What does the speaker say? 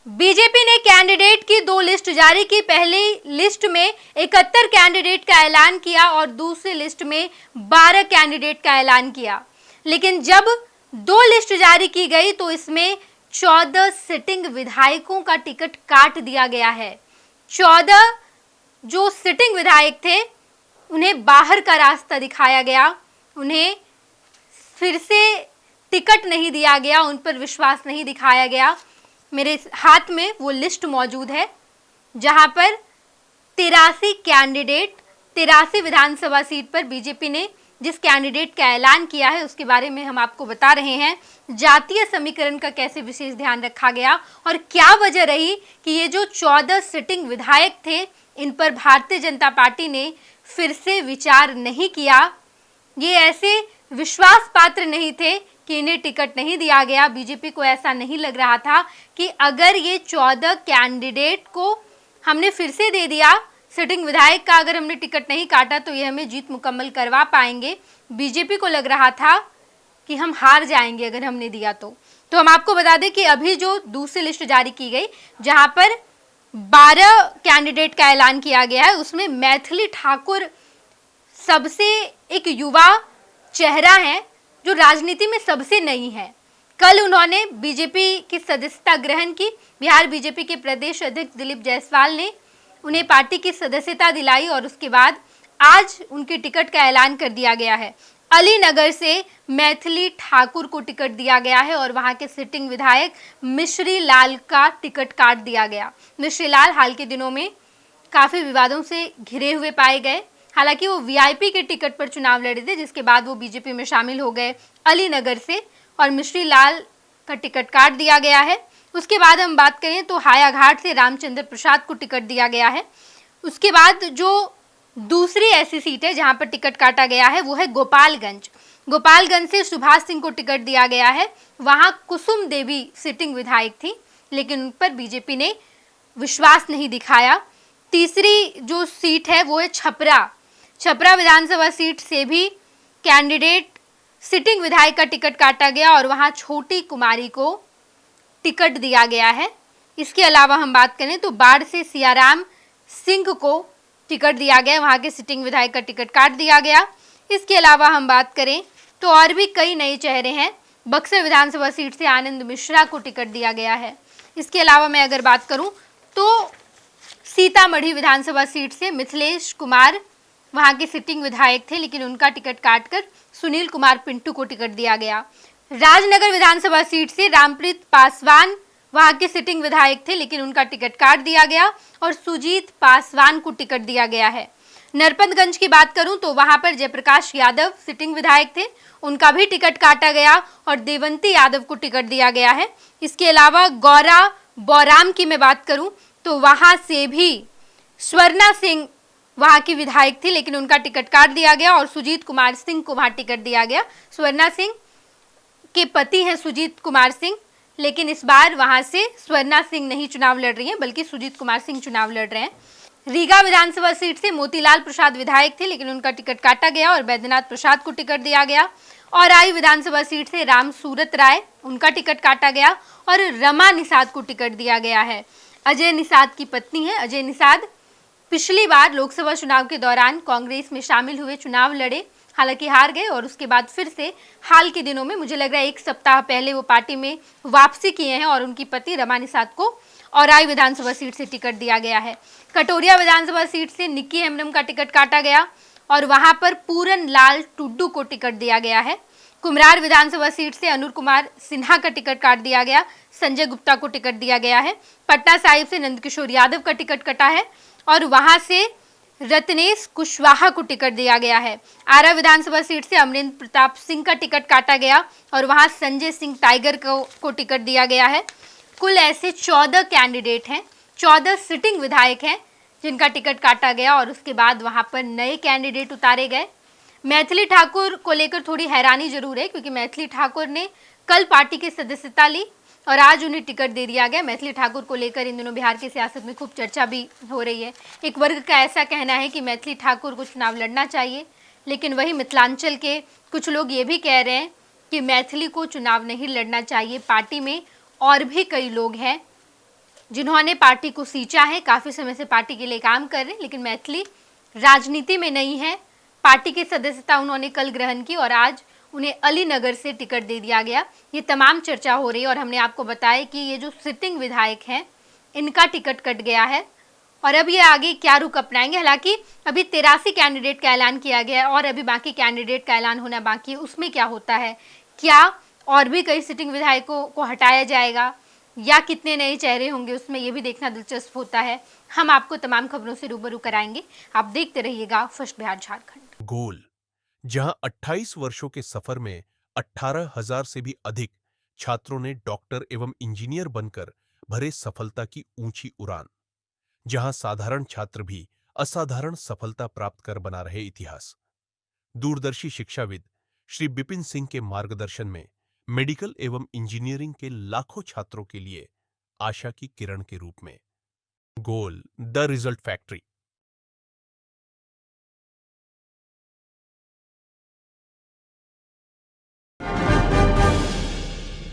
BJP ने candidate की 2 list जारी की। पहली लिस्ट में 71 कैंडिडेट का ऐलान किया और दूसरी लिस्ट में 12 कैंडिडेट का ऐलान किया। लेकिन जब 2 लिस्ट जारी की गई तो इसमें 14 सिटिंग विधायकों का टिकट काट दिया गया है। 14 जो सिटिंग विधायक थे उन्हें बाहर का रास्ता दिखाया गया, उन्हें फिर से टिकट नहीं दिया गया, उन पर विश्वास नहीं दिखाया गया। मेरे हाथ में वो लिस्ट मौजूद है जहां पर 83 कैंडिडेट 83 विधानसभा सीट पर बीजेपी ने जिस कैंडिडेट का ऐलान किया है उसके बारे में हम आपको बता रहे हैं। जातीय समीकरण का कैसे विशेष ध्यान रखा गया और क्या वजह रही कि ये जो 14 सिटिंग विधायक थे इन पर भारतीय जनता पार्टी ने फिर से विचार नहीं किया। ये ऐसे विश्वास पात्र नहीं थे कि इन्हें टिकट नहीं दिया गया। बीजेपी को ऐसा नहीं लग रहा था कि अगर ये 14 कैंडिडेट को हमने फिर से दे दिया, सिटिंग विधायक का अगर हमने टिकट नहीं काटा तो ये हमें जीत मुकम्मल करवा पाएंगे। बीजेपी को लग रहा था कि हम हार जाएंगे अगर हमने दिया तो हम आपको बता दें कि अभी जो दूसरी लिस्ट जारी की गई जहां पर 12 कैंडिडेट का ऐलान किया गया है उसमें मैथिली ठाकुर सबसे एक युवा चेहरा है जो राजनीति में सबसे नई है। कल उन्होंने बीजेपी की सदस्यता ग्रहण की। बिहार बीजेपी के प्रदेश अध्यक्ष दिलीप जायसवाल ने उन्हें पार्टी की सदस्यता दिलाई और उसके बाद आज उनके टिकट का ऐलान कर दिया गया है। अलीनगर से मैथिली ठाकुर को टिकट दिया गया है और वहां के सिटिंग विधायक मिश्री लाल का टिकट काट दिया गया। मिश्री लाल हाल के दिनों में काफी विवादों से घिरे हुए पाए गए। हालांकि वो वीआईपी के टिकट पर चुनाव लड़े थे जिसके बाद वो बीजेपी में शामिल हो गए अलीनगर से और मिश्री लाल का टिकट काट दिया गया है। उसके बाद हम बात करें तो हायाघाट से रामचंद्र प्रसाद को टिकट दिया गया है। उसके बाद जो दूसरी ऐसी सीट है जहां पर टिकट काटा गया है वो है गोपालगंज से सुभाष सिंह को टिकट दिया गया है। वहां कुसुम देवी सिटिंग विधायक थी लेकिन उन पर बीजेपी ने विश्वास नहीं दिखाया। तीसरी जो सीट है वो है छपरा विधानसभा सीट से भी कैंडिडेट सिटिंग विधायक का टिकट काटा गया और वहां छोटी कुमारी को टिकट दिया गया है। इसके अलावा हम बात करें तो बाढ़ से सियाराम सिंह को टिकट दिया गया, वहां के सिटिंग विधायक का टिकट काट दिया गया। इसके अलावा हम बात करें तो और भी कई नए चेहरे हैं। बक्सर विधानसभा सीट से आनंद मिश्रा को टिकट दिया गया है। इसके अलावा मैं अगर बात करूं तो सीतामढ़ी विधानसभा सीट से मिथिलेश कुमार वहां के सिटिंग विधायक थे लेकिन उनका टिकट काटकर सुनील कुमार पिंटू को टिकट दिया गया। राजनगर विधानसभा सीट से रामप्रीत पासवान वहां के सिटिंग विधायक थे लेकिन उनका टिकट काट दिया गया और सुजीत पासवान को टिकट दिया गया है। नरपतगंज की बात करूं तो वहां पर जयप्रकाश यादव सिटिंग विधायक थे, उनका भी टिकट काटा गया और देवंती यादव को टिकट दिया गया है। इसके अलावा गौरा बौराम की मैं बात करूं तो वहां से भी स्वर्णा सिंह वहां की विधायक थी लेकिन उनका टिकट काट दिया गया और सुजीत कुमार सिंह को वहां टिकट दिया गया। स्वर्णा सिंह के पति हैं सुजीत कुमार सिंह, लेकिन इस बार वहां से स्वर्णा सिंह नहीं चुनाव लड़ रही हैं बल्कि सुजीत कुमार सिंह चुनाव लड़ रहे हैं। रीगा विधानसभा सीट से मोतीलाल प्रसाद विधायक थे लेकिन उनका टिकट काटा गया और बैद्यनाथ प्रसाद को टिकट दिया गया। और आई विधानसभा सीट से राम सूरत राय, उनका टिकट काटा गया और रमा निषाद को टिकट दिया गया है। अजय निषाद की पत्नी है। अजय निषाद पिछली बार लोकसभा चुनाव के दौरान कांग्रेस में शामिल हुए, चुनाव लड़े, हालांकि हार गए और उसके बाद फिर से हाल के दिनों में मुझे लग रहा है 1 सप्ताह पहले वो पार्टी में वापसी किए हैं और उनकी पति रमा निषाद को औराई विधानसभा सीट से टिकट दिया गया है। कटोरिया विधानसभा सीट से निक्की हेम्ब्रम का टिकट काटा गया और वहां पर पूरन लाल टुड्डू को टिकट दिया गया है। कुम्हरार विधानसभा सीट से अनुर कुमार सिन्हा का टिकट काट दिया गया, संजय गुप्ता को टिकट दिया गया है। पटना साहिब से नंदकिशोर यादव का टिकट कटा है और वहां से रत्नेश कुशवाहा को टिकट दिया गया है। आरा विधानसभा सीट से अमरेंद्र प्रताप सिंह का टिकट काटा गया और वहां संजय सिंह टाइगर को टिकट दिया गया है। कुल ऐसे 14 कैंडिडेट हैं, 14 सिटिंग विधायक हैं जिनका टिकट काटा गया और उसके बाद वहां पर नए कैंडिडेट उतारे गए। मैथिली ठाकुर को लेकर थोड़ी हैरानी जरूर है क्योंकि मैथिली ठाकुर ने कल पार्टी की सदस्यता ली और आज उन्हें टिकट दे दिया गया। मैथिली ठाकुर को लेकर इन दिनों बिहार की सियासत में खूब चर्चा भी हो रही है। एक वर्ग का ऐसा कहना है कि मैथिली ठाकुर को चुनाव लड़ना चाहिए, लेकिन वही मिथिलांचल के कुछ लोग ये भी कह रहे हैं कि मैथिली को चुनाव नहीं लड़ना चाहिए। पार्टी में और भी कई लोग हैं जिन्होंने पार्टी को सींचा है, काफ़ी समय से पार्टी के लिए काम कर रहे हैं, लेकिन मैथिली राजनीति में नहीं है। पार्टी की सदस्यता उन्होंने कल ग्रहण की और आज उन्हें अलीनगर से टिकट दे दिया गया। ये तमाम चर्चा हो रही है और हमने आपको बताया कि ये जो सिटिंग विधायक हैं, इनका टिकट कट गया है और अब ये आगे क्या रुख अपनाएंगे। हालांकि अभी 83 कैंडिडेट का ऐलान किया गया है और अभी बाकी कैंडिडेट का ऐलान होना बाकी है। उसमें क्या होता है, क्या और भी कई सिटिंग विधायकों को हटाया जाएगा या कितने नए चेहरे होंगे, उसमें ये भी देखना दिलचस्प होता है। हम आपको तमाम खबरों से रूबरू कराएंगे। आप देखते रहिएगा फर्स्ट बिहार झारखंड। गोल, जहां 28 वर्षों के सफर में 18,000 से भी अधिक छात्रों ने डॉक्टर एवं इंजीनियर बनकर भरे सफलता की ऊंची उड़ान, जहां साधारण छात्र भी असाधारण सफलता प्राप्त कर बना रहे इतिहास। दूरदर्शी शिक्षाविद श्री बिपिन सिंह के मार्गदर्शन में मेडिकल एवं इंजीनियरिंग के लाखों छात्रों के लिए आशा की किरण के रूप में। गोल, द रिजल्ट फैक्ट्री।